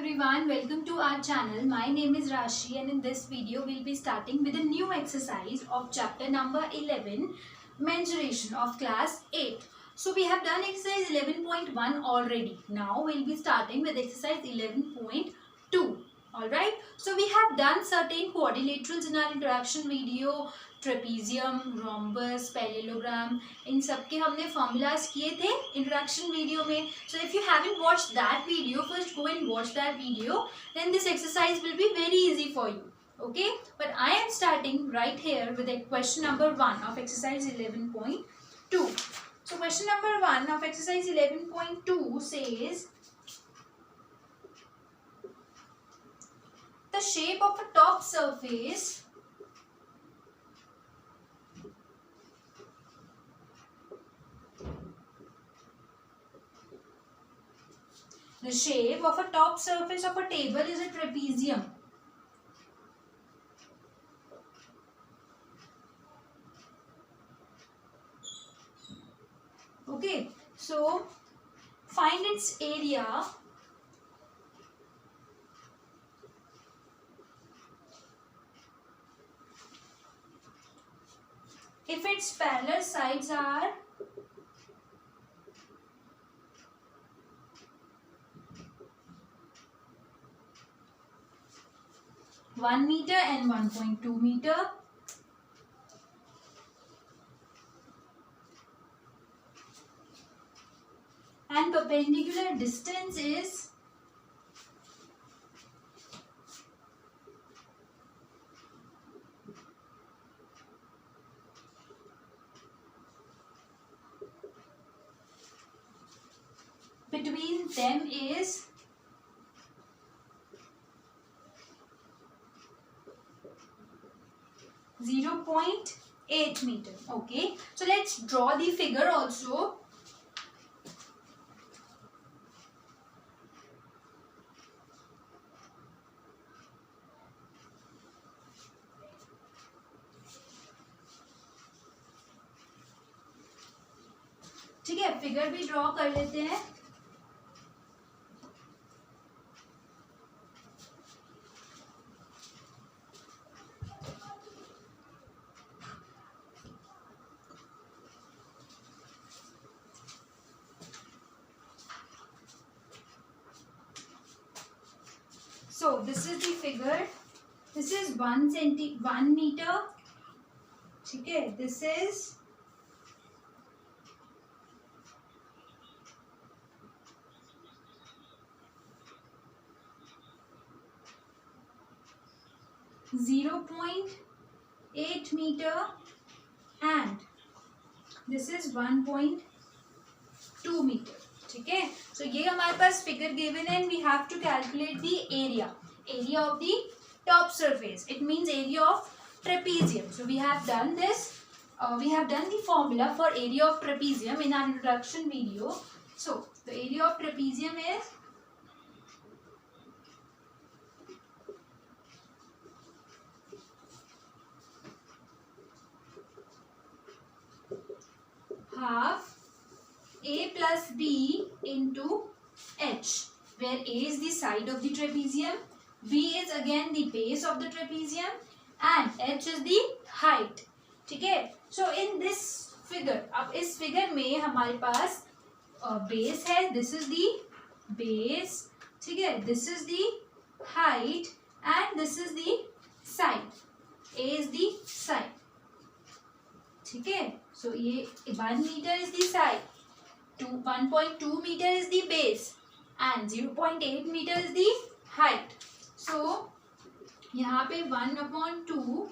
everyone, welcome to our channel. My name is Rashi and in this video we'll be starting with a new exercise of chapter number 11, mensuration of class 8. So we have done exercise 11.1 already. Now we'll be starting with exercise 11.2. Alright, so we have done certain quadrilaterals in our introduction video, trapezium, rhombus, parallelogram, इन सब के हमने formulas किए थे introduction video में. So if you haven't watched that video, first go and watch that video. Then this exercise will be very easy for you. Okay, but I am starting right here with a question number 1 of exercise 11.2. So question number 1 of exercise 11.2 says, the shape of a top surface of a table is a trapezium. Okay, so find its area if its parallel sides are 1 meter and 1.2 meter. And perpendicular distance is between them is 0.8 meter. Okay, so let's draw the figure also. ठीक है, figure भी draw कर लेते हैं. So this is the figure. This is 1 meter. ठीक है, this is 0.8 meter and this is 1.2 meter. ठीक है, so ये हमारे पास figure given and we have to calculate the area of the top surface. It means area of trapezium. So we have done this. We have done the formula for area of trapezium in our introduction video. So the area of trapezium is half A plus B into H, where A is the side of the trapezium, B is again the base of the trapezium and H is the height. ठीक है, so in this figure, अब इस figure में हमारे पास base है, this is the base, ठीक है, this is the height and this is the side. A is the side. ठीक है, so ये 1 meter is the side, 1.2 meter is the base and 0.8 meter is the height. So यहाँ पे 1/2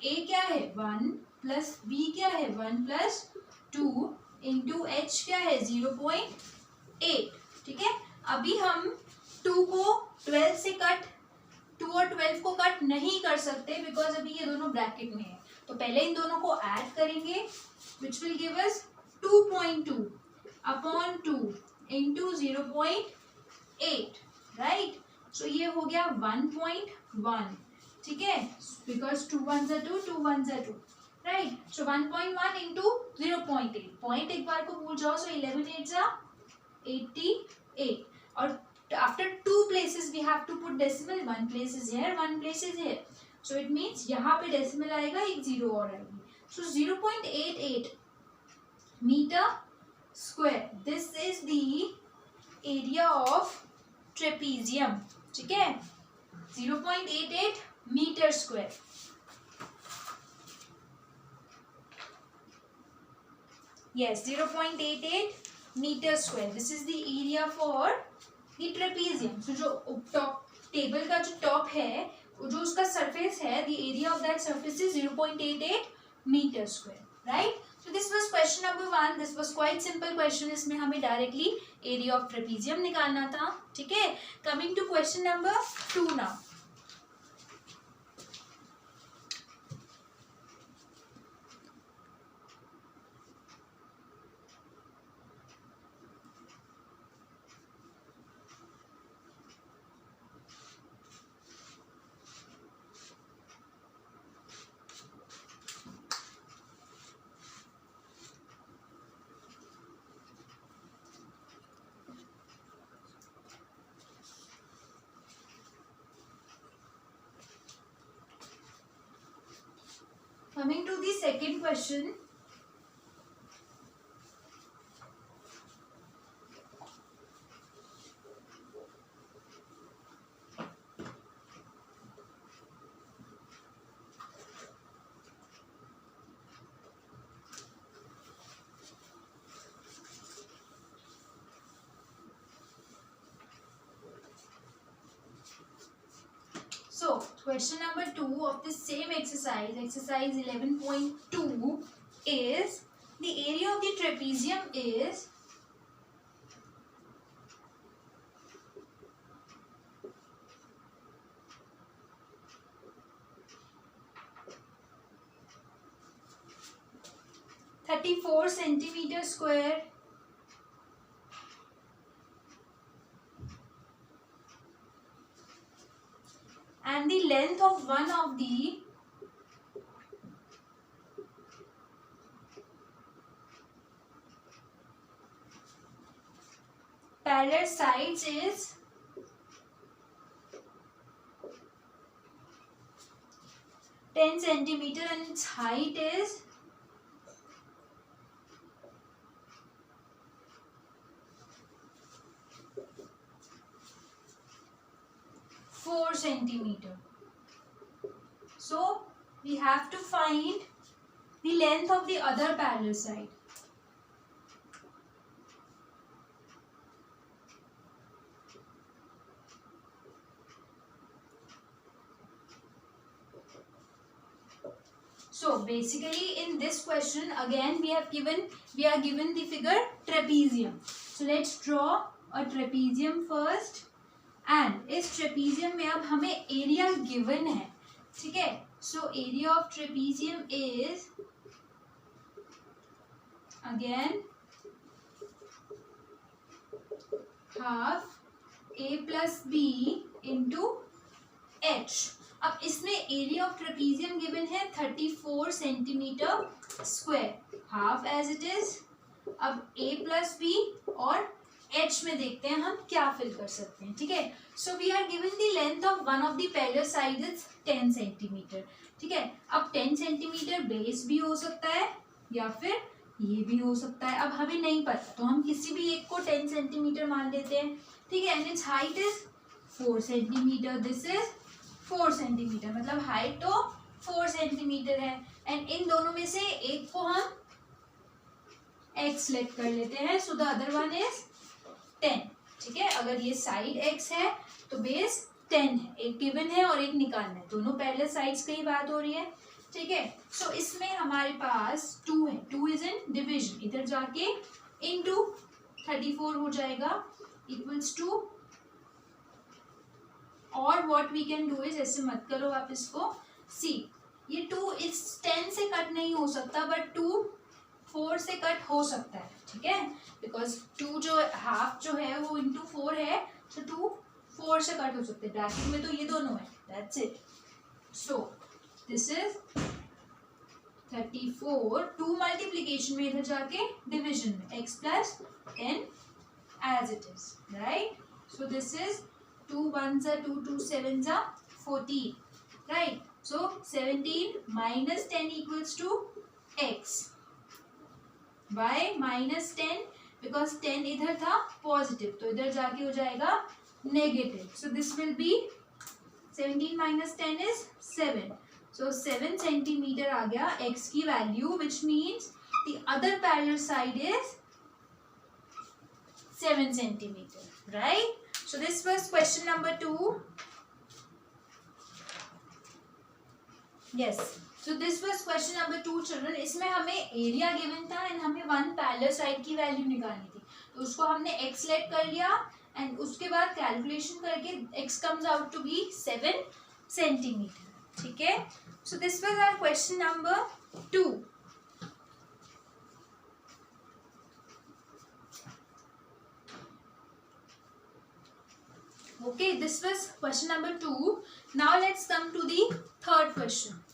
A क्या है 1 plus B क्या है 1 plus 2 into H क्या है 0.8. ठीक है, अभी हम 2 को 12 से कट 2 और 12 को कट नहीं कर सकते बिकॉज अभी ये दोनों ब्रैकेट में है. तो पहले इन दोनों को ऐड करेंगे which will give us 2.2/2 into 0.8. Right, सो ये हो गया 1.1. ठीक है, because 2 1s are 2, 2 1s are 2. Right, so 1.1 into 0.8. Point एक बार को भूल जाओ, सो 11 8s are 88. और after two places we have to put decimal. One place is here, one place is here. So it means यहाँ पे decimal आएगा, एक zero और आएगी. So 0.88 meter square. This is the area of trapezium. ठीक है, 0.88 meter square. Yes, 0.88 meter square. This is the area for the trapezium. So जो top table का जो top है, जो उसका surface है, the area of that surface is 0.88 meter square, right? So this was question number 1. This was quite simple question. इसमें हमें directly area of trapezium निकालना था, ठीक है? Coming to question number 2 now. Coming to the second question. So, question number 2 of the same exercise, exercise 11.2 is the area of the trapezium is 34 centimeter square. And the length of one of the parallel sides is 10 centimeter and its height is 4 centimeter. So we have to find the length of the other parallel side. So basically in this question again we are given the figure trapezium. So let's draw a trapezium first. And इस trapezium में अब हमें area given है, ठीक है? So area of trapezium is again half a plus b into h. अब इसमें area of trapezium given है 34 centimeter square, half as it is. अब a plus b और h में देखते हैं हम क्या फिल कर सकते हैं, ठीक है? So we are given the length of one of the parallel side is 10 centimetre, ठीक है? अब 10 सेंटीमीटर बेस भी हो सकता है या फिर ये भी हो सकता है. अब हमें नहीं पता तो हम किसी भी एक को 10 सेंटीमीटर मान लेते हैं, ठीक है? And it's height is 4 centimetre. This is 4 centimetre, मतलब हाइट तो 4 सेंटीमीटर है. एंड इन दोनों में से एक को हम x सेलेक्ट कर लेते हैं. So the other one is 10, ठीक है? अगर ये साइड x है तो बेस 10 है, एक गिवन है और एक निकालना है. दोनों पैरेलल साइड्स की ही बात हो रही है, ठीक है? सो इसमें हमारे पास 2 है, 2 इज इन डिविजन, इधर जाके इनटू 34 हो जाएगा इक्वल्स टू, और what we can do is, ऐसे मत करो आप इसको, सी ये 2 इस 10 से कट नहीं हो सकता बट 2 4 से कट हो सकता है, ठीक है? बिकॉज 2 जो हाफ जो है वो इंटू 4 है, तो 2 4 से कट हो सकते हैं. ब्रैकेट में तो ये दोनों है, that's it. So this is 34, 2 multiplication में इधर जाके डिविजन में x plus 10 as it is, right? So this is 2 1s are 2, 2 7s are 14. Right? So 17 minus 10 equals to x. Why minus 10? Because 10 इधर था पॉजिटिव, तो इधर जाके हो जाएगा negative. So this will be 17 minus 10 is 7. So 7 centimeter आ गया x की value, which means the other parallel side is 7 centimeter. Right? So this was question number 2. Yes. So this was question number 2 children. इसमें हमें area given था and हमें one parallel side की value निकालनी थी, तो उसको हमने x लेट कर लिया एंड उसके बाद कैलकुलेशन करके x comes out to be 7 centimetre. ठीक है. So this was our question number 2. Okay, this was question number 2. Now let's come to the third question.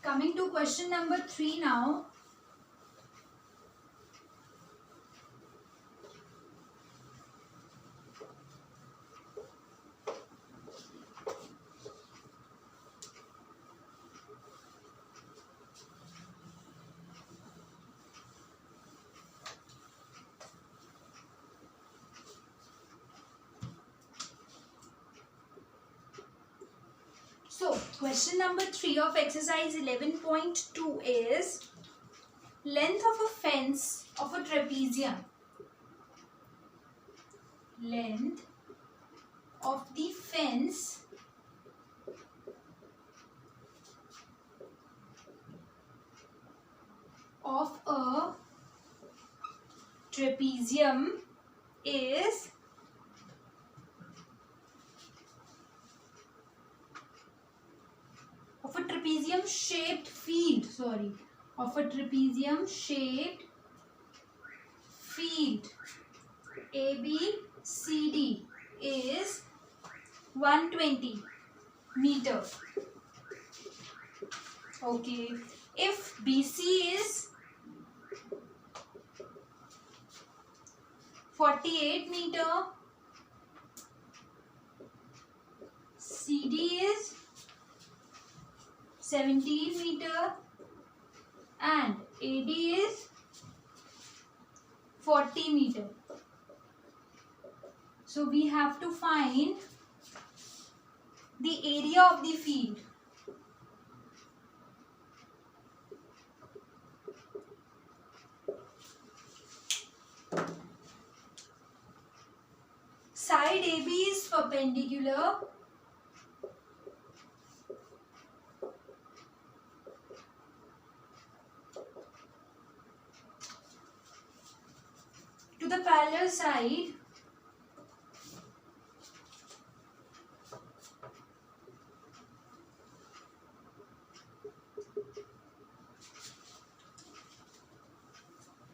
Coming to question number 3 now. So, question number 3 of exercise 11.2 is length of a fence of a trapezium. Length of the fence of a trapezium is of a trapezium shaped field, of a trapezium shaped field ABCD is 120 meter. Okay, if BC is 48 meter, CD is 17 meter and AD is 40 meter. So we have to find the area of the field. Side AB is perpendicular to the parallel side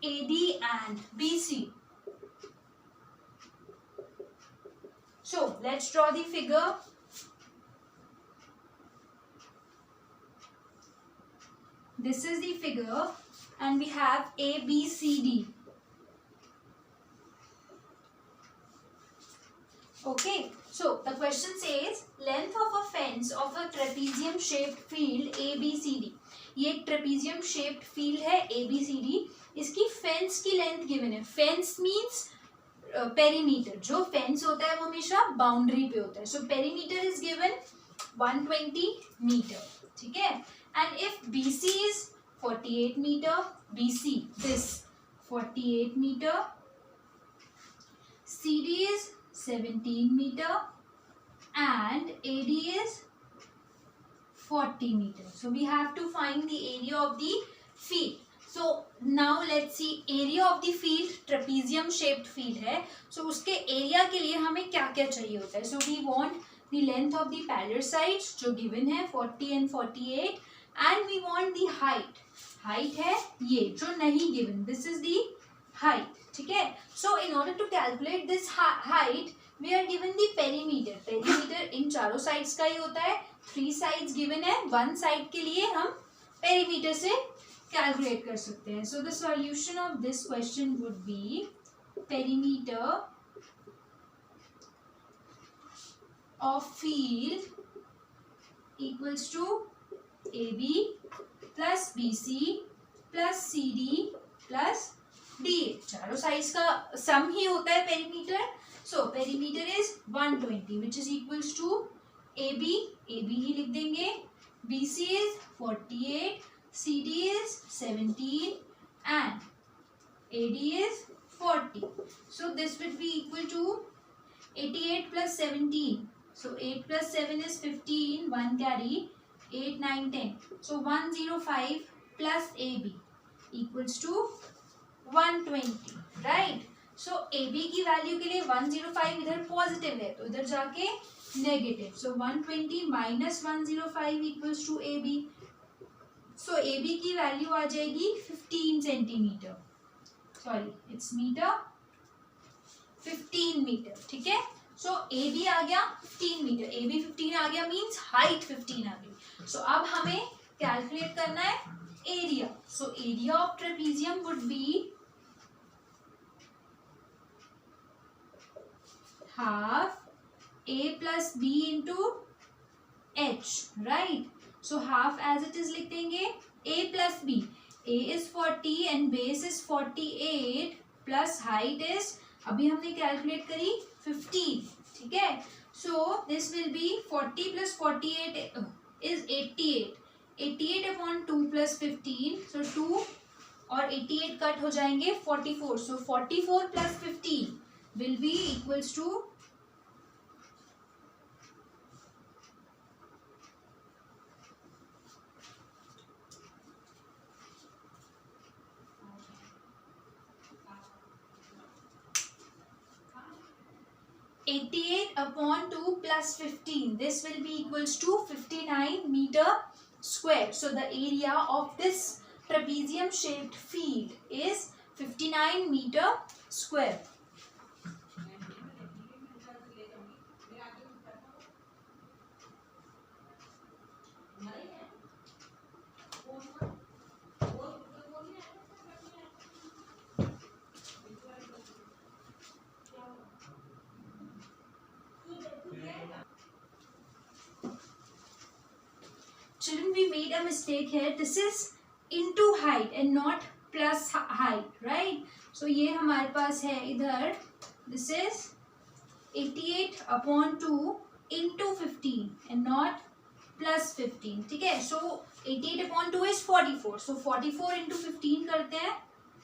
AD and BC. So let's draw the figure. This is the figure and we have ABCD. Okay, so the question says length of a fence of a trapezium shaped field ABCD. ये एक trapezium shaped field है ABCD. इसकी fence की length given है. Fence means perimeter. जो fence होता है वो हमेशा boundary पे होता है. So perimeter is given 120 meter. ठीक है. And if BC is 48 meter, BC this 48 meter, CD is 17 meter and AD is 40 meter. So we have to find the area of the field. So now let's see area of the field. Trapezium shaped field है. So उसके area के लिए हमें क्या क्या चाहिए होता है. So we want the length of the parallel sides जो given है 40 and 48 and we want the height. Height है ये जो नहीं given. This is the height. ठीक है. So in order to calculate this height we are given the perimeter. Perimeter इन चारों sides का ही होता है. 3 sides given है. 1 side के लिए हम perimeter से calculate कर सकते हैं. So the solution of this question would be perimeter of field equals to AB plus BC plus CD plus DA. चारों sides का sum ही होता है perimeter. So perimeter is 120 which is equals to AB ही लिख देंगे. BC is 48, CD is 17 and AD is 40. So this would be equal to 88 plus 17. So 8 plus 7 is 15, 1 carry, 8, 9, 10. So 105 plus AB equals to 120, right? So AB की value के लिए 105 इधर positive है तो इधर जाके negative. So 120 minus 105 equals to AB. So AB की value आ जाएगी 15 centimetre. Sorry it's metre. 15 metre. ठीक है. सो AB आ गया 15 मीटर. AB 15 आ गया मीन्स हाइट 15 आ गई. सो अब हमें कैलकुलेट करना है area. So area of trapezium would be half A plus B into H, right? So half as it is लिख देंगे. A plus B. A is 40 and base is 48 plus height is अभी हमने calculate करी 15. ठीक है. So this will be 40 plus 48 is 88. 88 upon 2 plus 15. So 2 और 88 cut हो जाएंगे 44. So 44 plus 15 will be equals to 88 upon 2 plus 15. This will be equals to 59 meter square. So the area of this trapezium shaped field is 59 meter square. Children, we made a mistake here. This is into height and not plus height, right? So ये हमारे पास है इधर. This is 88 upon 2 into 15 and not plus 15. ठीक है. So 88 upon 2 is 44. So 44 into 15 करते हैं.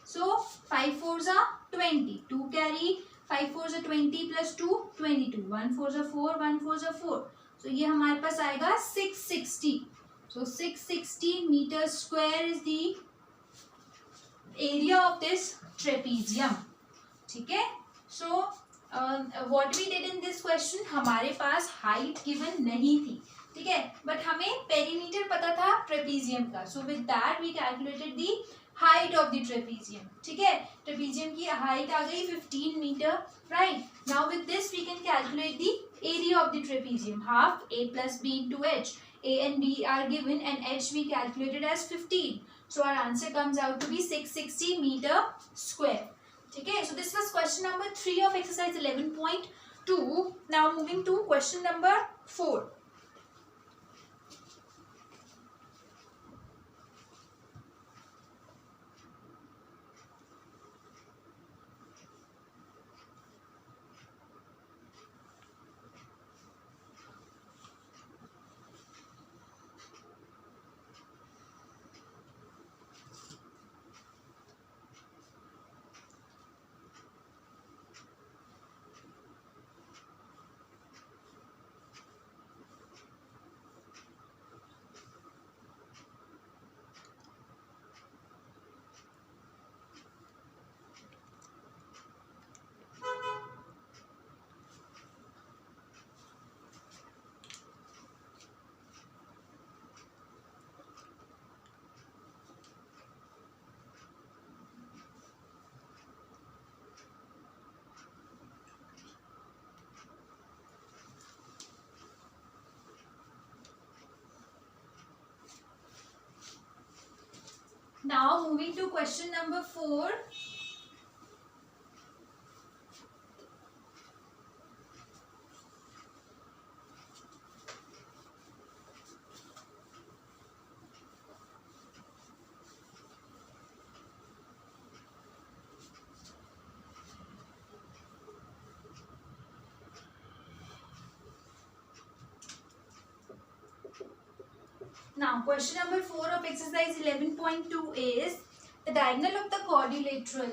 So 5 4s are 20. 2 carry. 5 4s are 20 plus 2 22. 1 4s are 4. 1 4s are 4. So ये हमारे पास आएगा 660. So 660 meters square is the area of this trapezium. ठीक है. So what we did in this question, हमारे पास height given नहीं थी. ठीक है. But हमें perimeter पता था trapezium का. So with that we calculated the height of the trapezium. ठीक है. Trapezium की height आ गई 15 meter. Right. Now with this we can calculate the area of the trapezium. Half A plus B into H. A and B are given and H we calculated as 15. So our answer comes out to be 660 meter square. ठीक है. So this was question number 3 of exercise 11.2. Now moving to question number 4. Now moving to question number 4. Now question number 4 of exercise 11.2 is the diagonal of the quadrilateral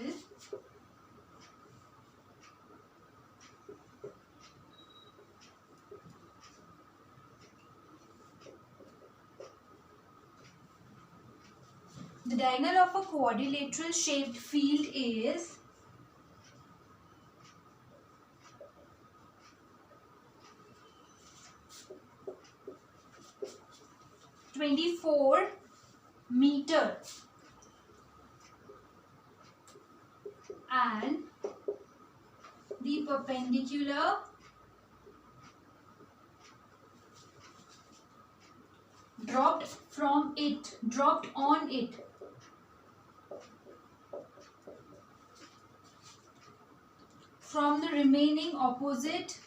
of a quadrilateral shaped field is 24 meter and the perpendicular dropped on it from the remaining opposite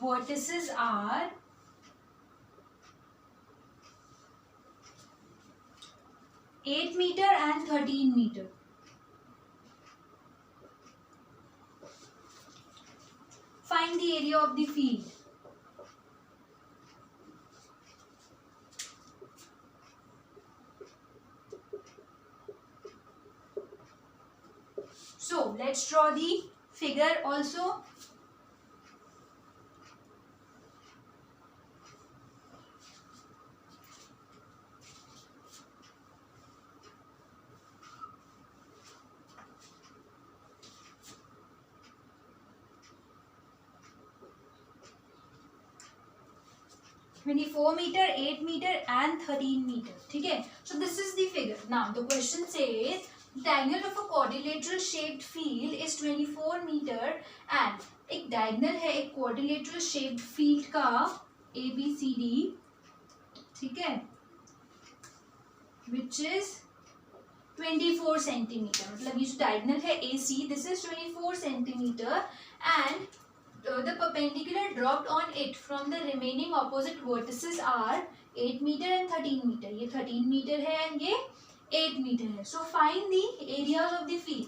vertices are 8 meter and 13 meter. Find the area of the field. So let's draw the figure also. (24 meter, 8 meter and 13 meter. ठीक है? So this is the figure. Now the question says diagonal of a quadrilateral shaped field is 24 meter and एक diagonal है एक quadrilateral shaped field का ABCD, ठीक है, which is 24 centimeter. मतलब ये जो diagonal है AC, this is 24 centimeter and the perpendicular dropped on it from the remaining opposite vertices are 8 meter and 13 meter. ये 13 meter है and ये 8 meter है. So find the areas of the field.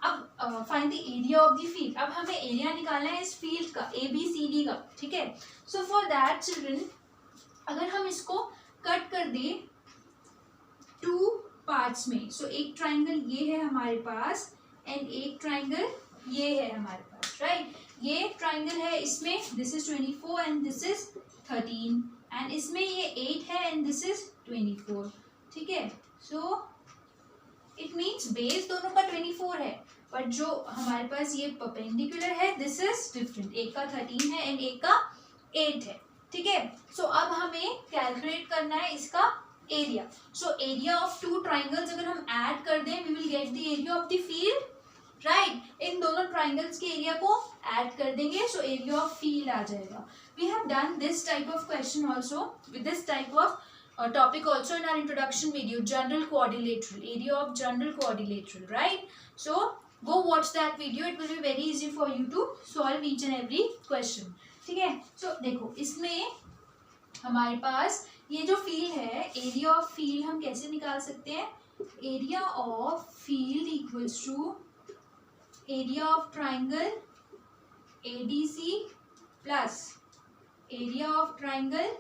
अब find the area of the field. अब हमें area निकालना है इस field का ABCD का, ठीक है. So for that children, अगर हम इसको cut कर दें 2 parts में, so एक triangle ये है हमारे पास and एक triangle ये है हमारे पास, right? ये ट्राइंगल है, इसमें this is 24 and this is 13 and इसमें ये 8 है एंड दिस इज 24, ठीक है. सो इट मीन्स बेस दोनों का 24 है बट जो हमारे पास ये परपेंडिकुलर है दिस इज डिफरेंट. एक का 13 है एंड एक का 8 है, ठीक है. सो अब हमें कैलकुलेट करना है इसका area. So area of 2 triangles अगर हम ऐड कर दें we will get the area of the field, right. इन दोनों ट्राइंगल्स के एरिया को ऐड कर देंगे सो एरिया ऑफ फील्ड आ जाएगा. We have done this type of question also with this type of topic also in our introduction video, general quadrilateral, area of general quadrilateral, right? So go watch that video, it will be very easy for you to solve each and every question, ठीक है. so देखो इसमें हमारे पास ये जो field है, area of field हम कैसे निकाल सकते हैं. Area of field equals to area of triangle ADC plus area of triangle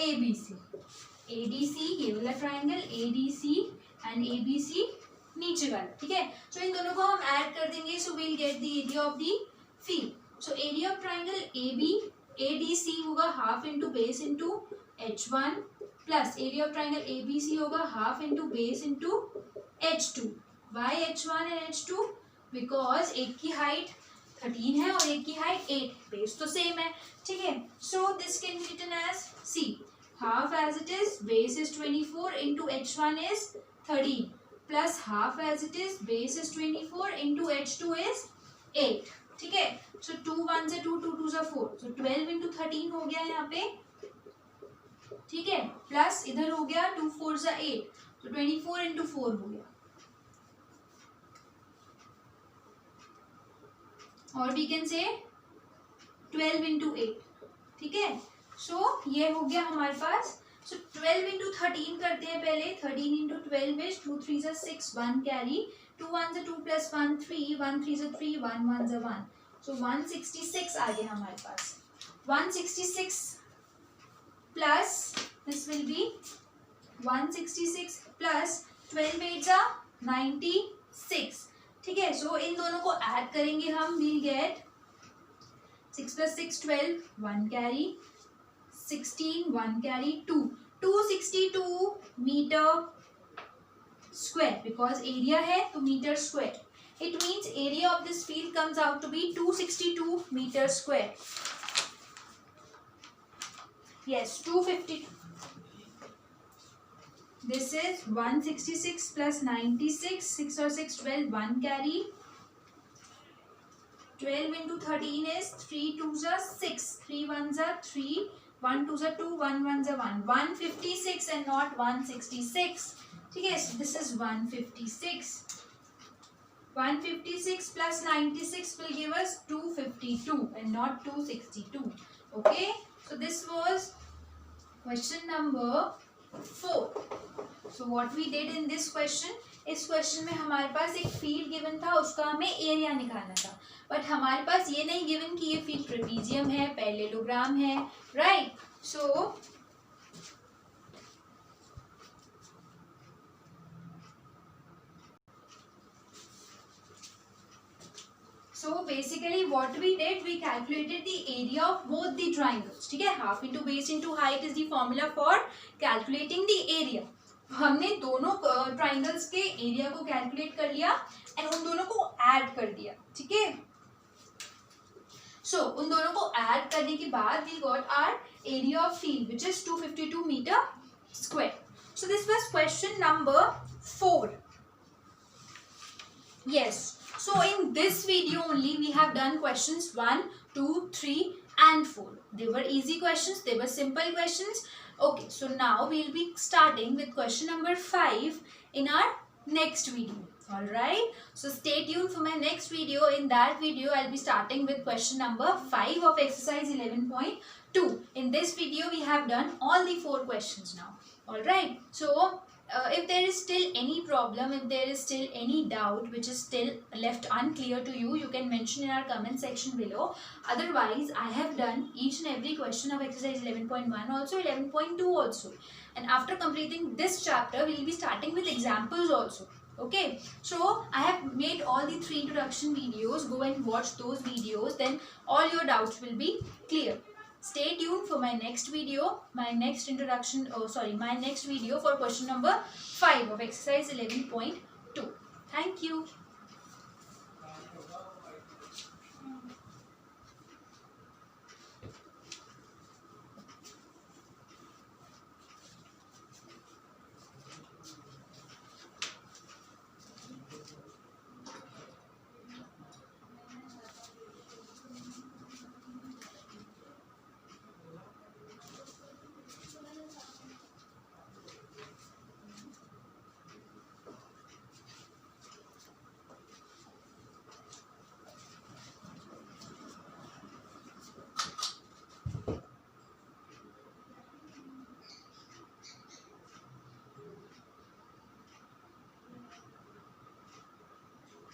ABC. ADC ये वाला ट्राइंगल, ADC एंड ABC नीचे वाला, ठीक है. सो इन दोनों को हम ऐड कर देंगे so we'll get the area of the field. So area of triangle ADC होगा half into base into H1 plus area of triangle ABC होगा half into base into H2. Why H1 and H2 because एक की height 13 है और एक की height 8, base तो same है, ठीक है. So this can be written as see half as it is, base is 24 into H1 is 13 plus half as it is, base is 24 into H2 is 8. ठीक है, so 2 1 से 2, 2 2 से 4, so 12 into 13 हो गया यहाँ पे, ठीक है, प्लस इधर हो गया 2 4 से 8, so 24 into 4 हो गया, और we can say 12 into 8. ठीक है, so ये हो गया हमारे पास. So 12 into 13 करते हैं पहले. 13 into 12 is 2 3 से 6, 1 carry, 2 1 से 2 plus 1 3, 1 3 से 3, 1 1 से 1. So 166 आ गया हमारे पास. 166 plus this will be 166 plus 12 8 जा 96. ठीक है, so इन दोनों को ऐड करेंगे हम. we'll get 6 plus 6 12, 1 carry, 16, 1 carry, 2. 262 meter square, because area है तो meter square. It means area of this field comes out to be 262 meter square. Yes, 252. This is 166 plus 96, 6 or 6 12, 1 carry. 12 into 13 is 3 2s are 6, 3 1s are 3, 1 2s are 2, 1 1s are 1. 156 and not 166. ठीक है, so this is 156. 156 plus 96 will give us 252 and not 262. Okay, so this was question number 4. So what we did in this question, इस question में हमारे पास एक field given था, उसका हमें area निकालना था. बट हमारे पास ये नहीं गिवन कि ये फील्ड ट्रेपीजियम है, पैरेललोग्राम है, right. So basically what we did, we calculated the area of both the triangles. ठीक है, half into base into height is the formula for calculating the area. हमने दोनों ट्राइंगल्स के area को calculate कर लिया एंड उन दोनों को ऐड कर दिया. ठीक है, सो उन दोनों को ऐड करने के बाद we got our area of field which is 252 metre square. So this was question number 4. Yes, so in this video only we have done questions 1, 2, 3 and 4. They were easy questions, they were simple questions. Okay, so now we will be starting with question number 5 in our next video. Alright, so stay tuned for my next video. In that video I will be starting with question number 5 of exercise 11.2. In this video we have done all the 4 questions now. Alright, so if there is still any problem, if there is still any doubt which is still left unclear to you, you can mention in our comment section below. Otherwise, I have done each and every question of exercise 11.1 also, 11.2 also. And after completing this chapter, we will be starting with examples also. Okay, so I have made all the 3 introduction videos. Go and watch those videos, then all your doubts will be clear. Stay tuned for my next video, my next video for question number 5 of exercise 11.2. Thank you.